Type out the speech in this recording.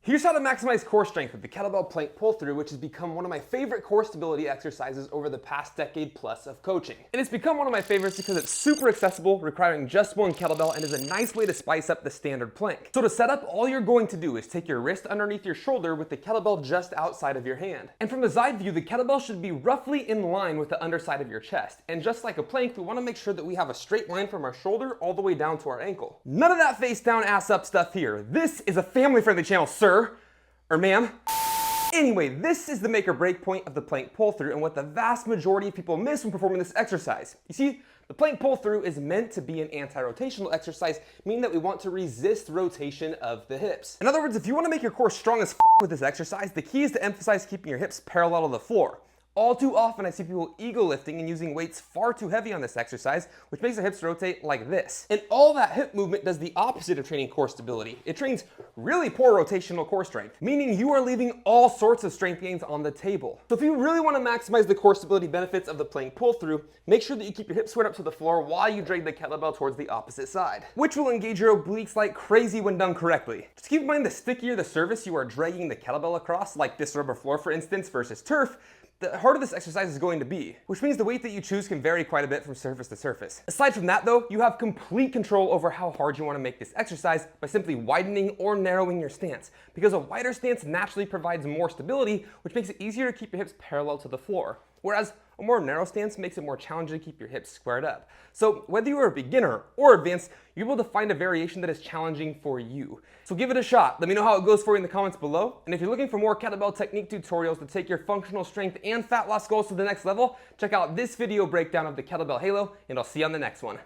Here's how to maximize core strength with the kettlebell plank pull-through, which has become one of my favorite core stability exercises over the past decade plus of coaching. And it's become one of my favorites because it's super accessible, requiring just one kettlebell, and is a nice way to spice up the standard plank. So to set up, all you're going to do is take your wrist underneath your shoulder with the kettlebell just outside of your hand. And from the side view, the kettlebell should be roughly in line with the underside of your chest. And just like a plank, we want to make sure that we have a straight line from our shoulder all the way down to our ankle. None of that face down, ass up stuff here. This is a family-friendly channel, sir. Or ma'am. Anyway, this is the make or break point of the plank pull-through and what the vast majority of people miss when performing this exercise. You see, the plank pull-through is meant to be an anti-rotational exercise, meaning that we want to resist rotation of the hips. In other words, if you want to make your core strong as with this exercise, the key is to emphasize keeping your hips parallel to the floor. All too often, I see people ego lifting and using weights far too heavy on this exercise, which makes their hips rotate like this. And all that hip movement does the opposite of training core stability. It trains really poor rotational core strength, meaning you are leaving all sorts of strength gains on the table. So if you really want to maximize the core stability benefits of the plank pull-through, make sure that you keep your hips squared up to the floor while you drag the kettlebell towards the opposite side, which will engage your obliques like crazy when done correctly. Just keep in mind, the stickier the surface you are dragging the kettlebell across, like this rubber floor for instance versus turf, the harder this exercise is going to be, which means the weight that you choose can vary quite a bit from surface to surface. Aside from that though, you have complete control over how hard you want to make this exercise by simply widening or narrowing your stance, because a wider stance naturally provides more stability, which makes it easier to keep your hips parallel to the floor, whereas a more narrow stance makes it more challenging to keep your hips squared up. So whether you are a beginner or advanced, you're able to find a variation that is challenging for you. So give it a shot. Let me know how it goes for you in the comments below. And if you're looking for more kettlebell technique tutorials to take your functional strength and fat loss goals to the next level, check out this video breakdown of the kettlebell halo, and I'll see you on the next one.